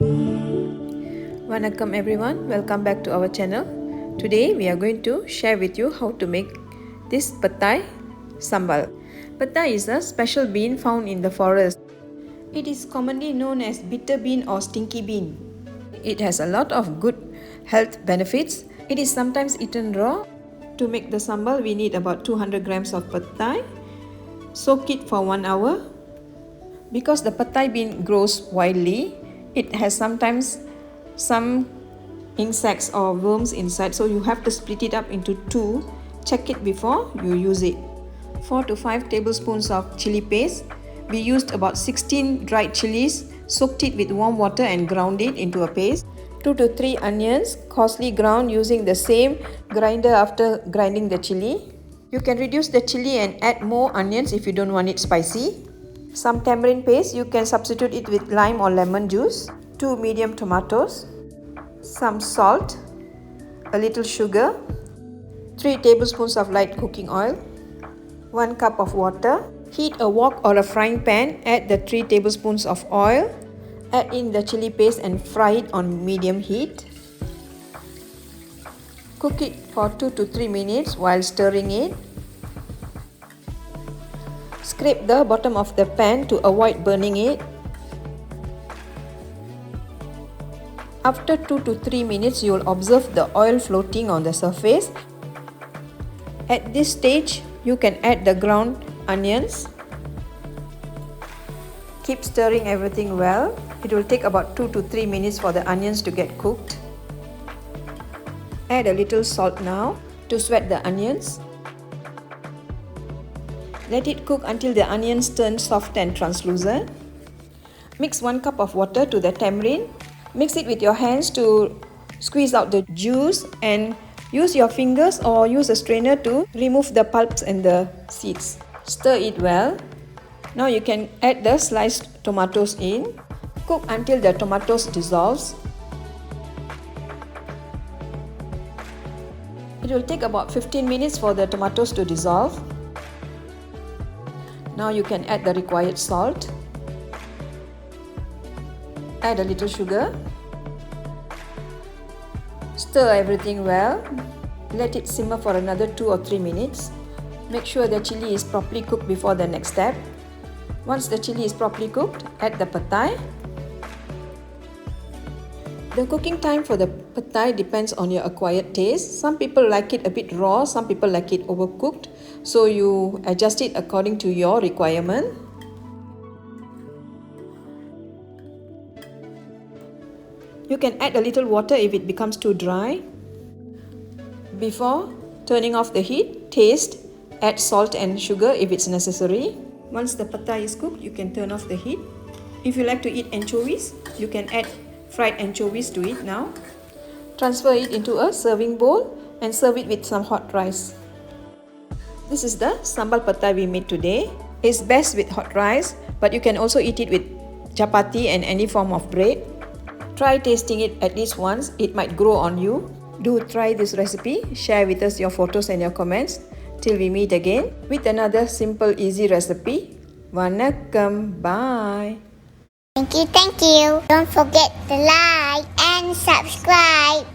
Vanakkam everyone, welcome back to our channel. Today we are going to share with you how to make this Petai Sambal. Petai is a special bean found in the forest. It is commonly known as bitter bean or stinky bean. It has a lot of good health benefits. It is sometimes eaten raw. To make the sambal, we need about 200 grams of Petai. Soak it for 1 hour. Because the Petai bean grows widely, it has sometimes some insects or worms inside, so you have to split it up into two. Check it before you use it. 4 to 5 tablespoons of chili paste. We used about 16 dried chilies, soaked it with warm water and ground it into a paste. 2 to 3 onions, coarsely ground using the same grinder after grinding the chili. You can reduce the chili and add more onions if you don't want it spicy. Some tamarind paste, you can substitute it with lime or lemon juice. 2 medium tomatoes. Some salt. A little sugar. 3 tablespoons of light cooking oil. 1 cup of water. Heat a wok or a frying pan. Add the 3 tablespoons of oil. Add in the chili paste and fry it on medium heat. Cook it for 2 to 3 minutes while stirring it. Scrape the bottom of the pan to avoid burning it. After 2 to 3 minutes, you will observe the oil floating on the surface. At this stage, you can add the ground onions. Keep stirring everything well. It will take about 2 to 3 minutes for the onions to get cooked. Add a little salt now to sweat the onions. Let it cook until the onions turn soft and translucent. Mix 1 cup of water to the tamarind. Mix it with your hands to squeeze out the juice and use your fingers or use a strainer to remove the pulps and the seeds. Stir it well. Now you can add the sliced tomatoes in. Cook until the tomatoes dissolves. It will take about 15 minutes for the tomatoes to dissolve. Now you can add the required salt. Add a little sugar. Stir everything well. Let it simmer for another 2 or 3 minutes. Make sure the chili is properly cooked before the next step. Once the chili is properly cooked, add the Petai. The cooking time for the Petai depends on your acquired taste. Some people like it a bit raw, some people like it overcooked. So you adjust it according to your requirement. You can add a little water if it becomes too dry. Before turning off the heat, taste, add salt and sugar if it's necessary. Once the Petai is cooked, you can turn off the heat. If you like to eat anchovies, you can add fried anchovies to it now. Transfer it into a serving bowl and serve it with some hot rice. This is the Sambal Petai we made today. It's best with hot rice, but you can also eat it with chapati and any form of bread. Try tasting it at least once, it might grow on you. Do try this recipe, share with us your photos and your comments. Till we meet again with another simple, easy recipe. Vanakkam, bye. Thank you. Don't forget to like and subscribe.